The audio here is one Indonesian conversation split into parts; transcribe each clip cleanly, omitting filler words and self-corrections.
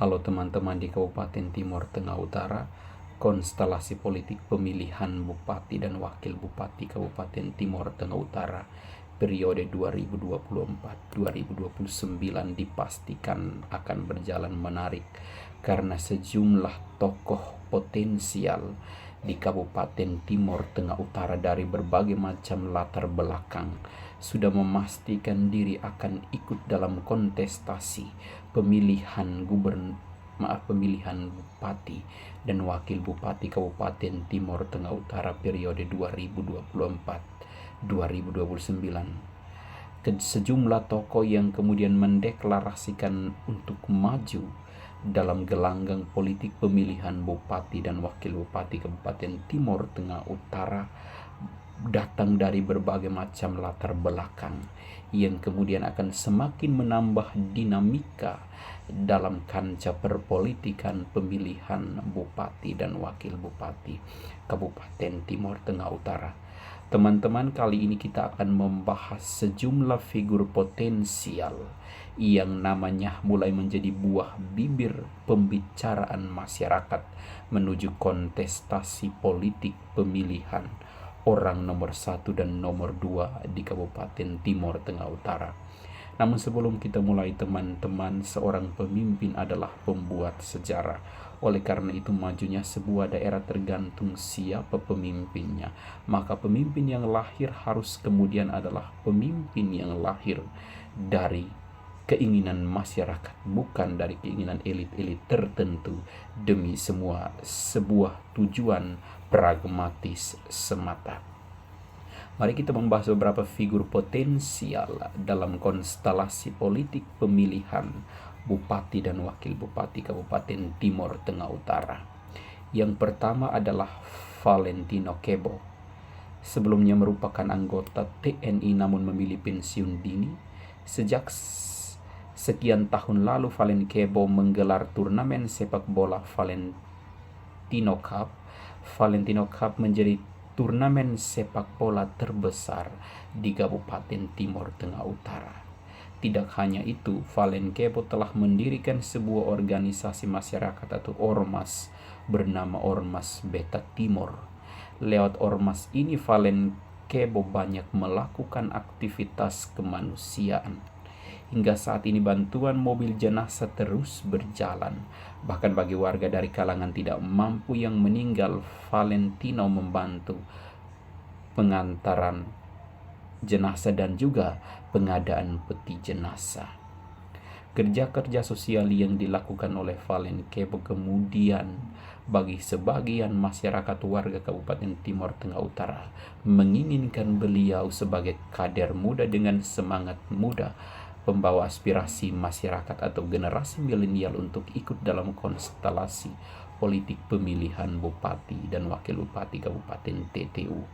Halo teman-teman di Kabupaten Timor Tengah Utara, konstelasi politik pemilihan Bupati dan Wakil Bupati Kabupaten Timor Tengah Utara periode 2024-2029 dipastikan akan berjalan menarik karena sejumlah tokoh potensial di Kabupaten Timor Tengah Utara dari berbagai macam latar belakang sudah memastikan diri akan ikut dalam kontestasi pemilihan bupati dan wakil bupati Kabupaten Timor Tengah Utara periode 2024-2029. Sejumlah tokoh yang kemudian mendeklarasikan untuk maju dalam gelanggang politik pemilihan bupati dan wakil bupati Kabupaten Timor Tengah Utara datang dari berbagai macam latar belakang yang kemudian akan semakin menambah dinamika dalam kancah perpolitikan pemilihan bupati dan wakil bupati Kabupaten Timor Tengah Utara. Teman-teman, kali ini kita akan membahas sejumlah figur potensial yang namanya mulai menjadi buah bibir pembicaraan masyarakat menuju kontestasi politik pemilihan orang nomor 1 dan nomor 2 di Kabupaten Timor Tengah Utara. Namun sebelum kita mulai teman-teman, seorang pemimpin adalah pembuat sejarah. Oleh karena itu majunya sebuah daerah tergantung siapa pemimpinnya. Maka pemimpin yang lahir harus kemudian adalah pemimpin yang lahir dari keinginan masyarakat, bukan dari keinginan elit-elit tertentu demi sebuah tujuan pragmatis semata. Mari kita membahas beberapa figur potensial dalam konstelasi politik pemilihan bupati dan wakil bupati Kabupaten Timor Tengah Utara. Yang pertama adalah Valentino Kebo. Sebelumnya merupakan anggota TNI namun memilih pensiun dini. Sejak sekian tahun lalu Valentino Kebo menggelar turnamen sepak bola Valentino Cup. Valentino Cup menjadi turnamen sepak bola terbesar di Kabupaten Timor Tengah Utara. Tidak hanya itu, Valentino Kebo telah mendirikan sebuah organisasi masyarakat atau ormas bernama Ormas Beta Timor. Lewat ormas ini Valentino Kebo banyak melakukan aktivitas kemanusiaan. Hingga saat ini bantuan mobil jenazah terus berjalan. Bahkan bagi warga dari kalangan tidak mampu yang meninggal, Valentino membantu pengantaran jenazah dan juga pengadaan peti jenazah. Kerja-kerja sosial yang dilakukan oleh Valentino Kebo kemudian bagi sebagian masyarakat warga Kabupaten Timor Tengah Utara menginginkan beliau sebagai kader muda dengan semangat muda, pembawa aspirasi masyarakat atau generasi milenial untuk ikut dalam konstelasi politik pemilihan bupati dan wakil bupati Kabupaten TTU.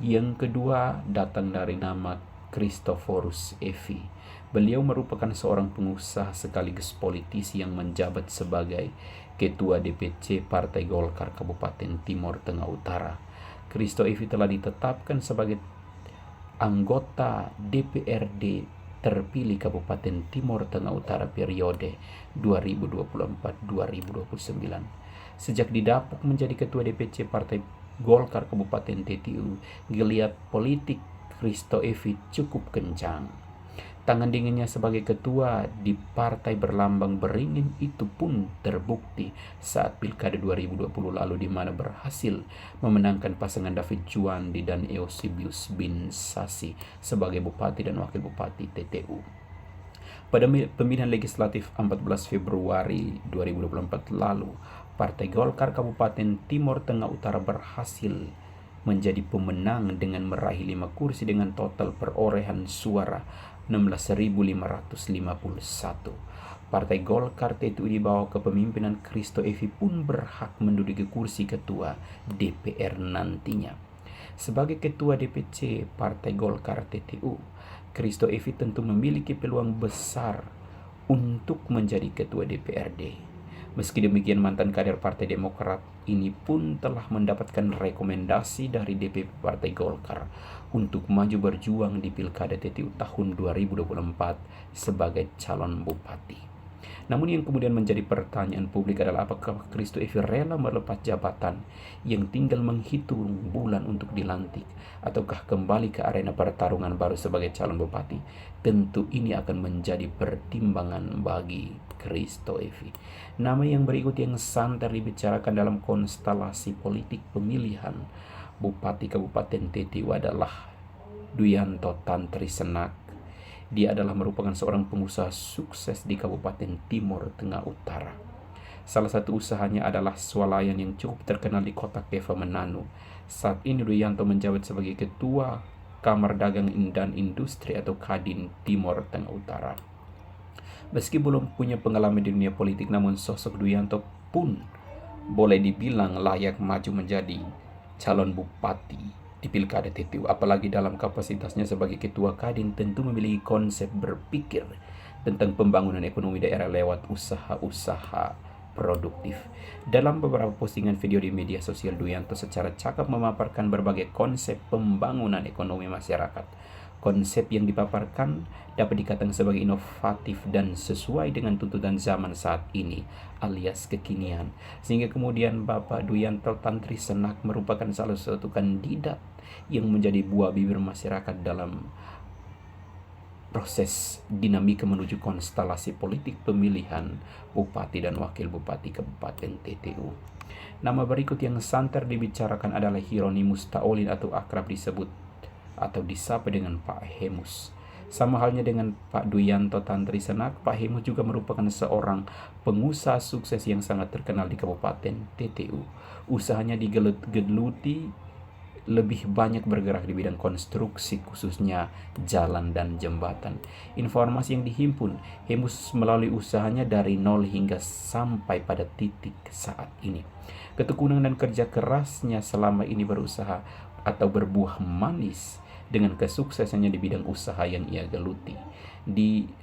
Yang kedua datang dari nama Christoforus Evi. Beliau merupakan seorang pengusaha sekaligus politisi yang menjabat sebagai Ketua DPC Partai Golkar Kabupaten Timor Tengah Utara. Christo Evi telah ditetapkan sebagai anggota DPRD terpilih Kabupaten Timor Tengah Utara periode 2024-2029. Sejak didapuk menjadi Ketua DPC Partai Golkar Kabupaten TTU, geliat politik Christo Evi cukup kencang. Tangan dinginnya sebagai ketua di partai berlambang beringin itu pun terbukti saat Pilkada 2020 lalu, di mana berhasil memenangkan pasangan David Juandi dan Eusebius bin Sasi sebagai Bupati dan Wakil Bupati TTU. Pada pemilihan legislatif 14 Februari 2024 lalu, Partai Golkar Kabupaten Timor Tengah Utara berhasil menjadi pemenang dengan meraih 5 kursi dengan total perolehan suara 16.551. Partai Golkar TTU di bawah kepemimpinan Christo Evi pun berhak menduduki kursi ketua DPR nantinya. Sebagai ketua DPC Partai Golkar TTU, Christo Evi tentu memiliki peluang besar untuk menjadi ketua DPRD. Meski demikian, mantan kader Partai Demokrat ini pun telah mendapatkan rekomendasi dari DPP Partai Golkar untuk maju berjuang di Pilkada TTU tahun 2024 sebagai calon bupati. Namun yang kemudian menjadi pertanyaan publik adalah apakah Christo Evi rela melepas jabatan yang tinggal menghitung bulan untuk dilantik, ataukah kembali ke arena pertarungan baru sebagai calon bupati? Tentu ini akan menjadi pertimbangan bagi Christo Evi. Nama yang berikut yang santer dibicarakan dalam konstelasi politik pemilihan Bupati Kabupaten TTU adalah Duyanto Tantri Senak. Dia adalah merupakan seorang pengusaha sukses di Kabupaten Timur Tengah Utara. Salah satu usahanya adalah swalayan yang cukup terkenal di kota Keva Manado. Saat ini Duyanto menjabat sebagai Ketua Kamar Dagang dan Industri atau Kadin Timur Tengah Utara. Meski belum punya pengalaman di dunia politik, namun sosok Duyanto pun boleh dibilang layak maju menjadi calon bupati di Pilkada TTU, apalagi dalam kapasitasnya sebagai Ketua Kadin tentu memiliki konsep berpikir tentang pembangunan ekonomi daerah lewat usaha-usaha produktif. Dalam beberapa postingan video di media sosial, Duyanto secara cakap memaparkan berbagai konsep pembangunan ekonomi masyarakat. Konsep yang dipaparkan dapat dikatakan sebagai inovatif dan sesuai dengan tuntutan zaman saat ini alias kekinian. Sehingga kemudian Bapak Duyanto Tantri Senak merupakan salah satu kandidat yang menjadi buah bibir masyarakat dalam proses dinamika menuju konstelasi politik pemilihan Bupati dan Wakil Bupati Kabupaten TTU. Nama berikut yang santer dibicarakan adalah Hieronimus Taolin atau akrab disebut atau disapa dengan Pak Hemus. Sama halnya dengan Pak Duyanto Tantri Senak, Pak Hemus juga merupakan seorang pengusaha sukses yang sangat terkenal di Kabupaten TTU. Usahanya digeluti lebih banyak bergerak di bidang konstruksi, khususnya jalan dan jembatan. Informasi yang dihimpun, Hemus melalui usahanya dari nol hingga sampai pada titik saat ini. Ketekunan dan kerja kerasnya selama ini berusaha atau berbuah manis dengan kesuksesannya di bidang usaha yang ia geluti.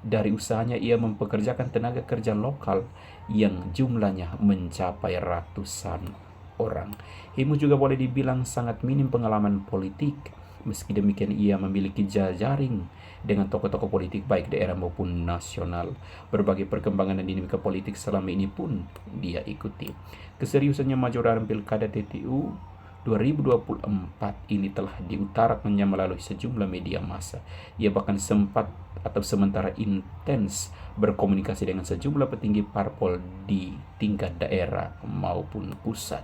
Dari usahanya ia mempekerjakan tenaga kerja lokal yang jumlahnya mencapai ratusan orang. Hemus juga boleh dibilang sangat minim pengalaman politik. Meski demikian ia memiliki jejaring dengan tokoh-tokoh politik baik daerah maupun nasional. Berbagai perkembangan dan dinamika politik selama ini pun dia ikuti. Keseriusannya maju dalam Pilkada TTU 2024 ini telah diutarakannya melalui sejumlah media massa. Ia bahkan sempat atau sementara intens berkomunikasi dengan sejumlah petinggi parpol di tingkat daerah maupun pusat.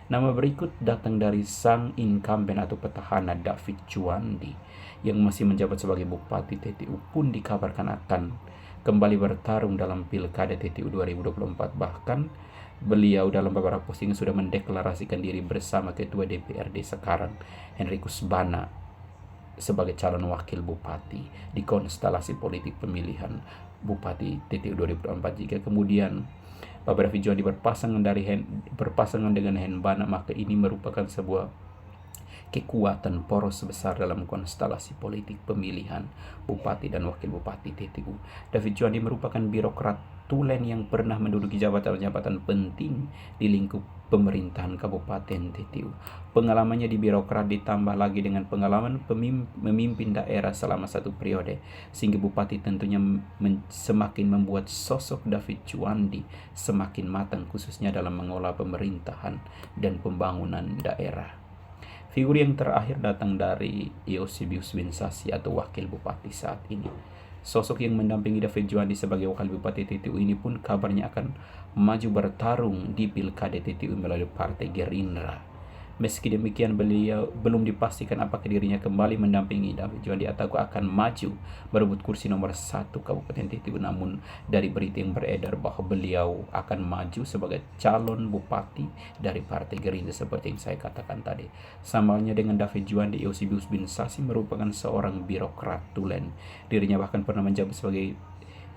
Nama berikut datang dari sang incumbent atau petahana David Juandi yang masih menjabat sebagai Bupati TTU pun dikabarkan akan kembali bertarung dalam Pilkada TTU 2024. Bahkan beliau dalam beberapa postingan sudah mendeklarasikan diri bersama Ketua DPRD sekarang Henrikus Bana sebagai calon wakil bupati di konstelasi politik pemilihan Bupati TTU 2024. Jika kemudian Bapak David Juandi berpasangan dengan Henbana, maka ini merupakan sebuah kekuatan poros besar dalam konstelasi politik pemilihan Bupati dan Wakil Bupati TTU. David Juandi merupakan birokrat tulen yang pernah menduduki jabatan-jabatan penting di lingkup pemerintahan Kabupaten TTU. Pengalamannya di birokrat ditambah lagi dengan pengalaman memimpin daerah selama 1 periode, sehingga Bupati tentunya semakin membuat sosok David Juandi semakin matang khususnya dalam mengolah pemerintahan dan pembangunan daerah. Figur yang terakhir datang dari Eusebius Winsasi atau Wakil Bupati saat ini. Sosok yang mendampingi David Juandi sebagai Wakil Bupati TTU ini pun kabarnya akan maju bertarung di Pilkada TTU melalui Partai Gerindra. Meski demikian, beliau belum dipastikan apakah dirinya kembali mendampingi David Juandi atau akan maju berebut kursi nomor 1 Kabupaten TTU. Namun dari berita yang beredar bahwa beliau akan maju sebagai calon bupati dari Partai Gerindra seperti yang saya katakan tadi. Samalnya dengan David Juandi, Eusebius Winsasi merupakan seorang birokrat tulen. Dirinya bahkan pernah menjabat sebagai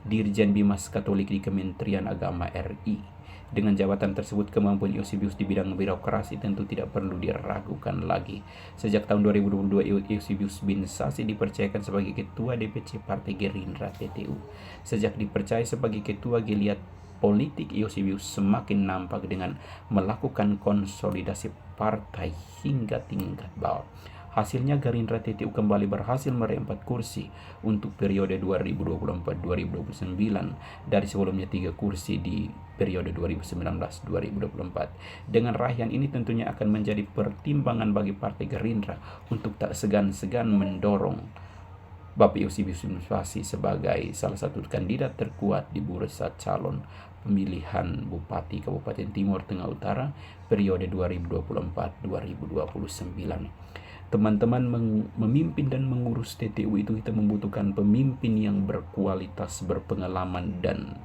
Dirjen Bimas Katolik di Kementerian Agama RI. Dengan jabatan tersebut, kemampuan Eusebius di bidang birokrasi tentu tidak perlu diragukan lagi. Sejak tahun 2022, Eusebius Winsasi dipercayakan sebagai Ketua DPC Partai Gerindra TTU. Sejak dipercaya sebagai Ketua Geliat Politik, Eusebius semakin nampak dengan melakukan konsolidasi partai hingga tingkat bawah. Hasilnya Gerindra TTU kembali berhasil meraih 4 kursi untuk periode 2024-2029 dari sebelumnya 3 kursi di periode 2019-2024. Dengan raihan ini tentunya akan menjadi pertimbangan bagi Partai Gerindra untuk tak segan-segan mendorong Bapak Yusuf Muswasi sebagai salah satu kandidat terkuat di bursa calon pemilihan Bupati Kabupaten Timur Tengah Utara periode 2024-2029. Teman-teman memimpin dan mengurus TTU itu kita membutuhkan pemimpin yang berkualitas, berpengalaman, dan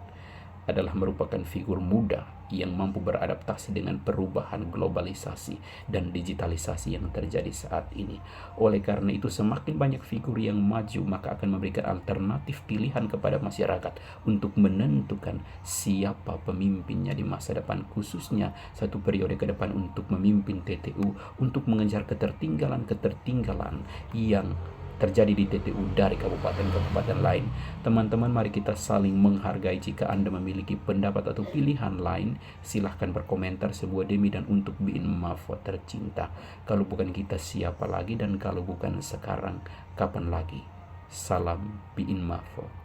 adalah merupakan figur muda yang mampu beradaptasi dengan perubahan globalisasi dan digitalisasi yang terjadi saat ini. Oleh karena itu, semakin banyak figur yang maju, maka akan memberikan alternatif pilihan kepada masyarakat untuk menentukan siapa pemimpinnya di masa depan, khususnya satu periode ke depan untuk memimpin TTU, untuk mengejar ketertinggalan yang terjadi di TTU dari kabupaten-kabupaten lain. Teman-teman, mari kita saling menghargai. Jika Anda memiliki pendapat atau pilihan lain, silahkan berkomentar. Sebuah demi dan untuk Biin Mafo tercinta. Kalau bukan kita, siapa lagi? Dan kalau bukan sekarang, kapan lagi? Salam Biin Mafo.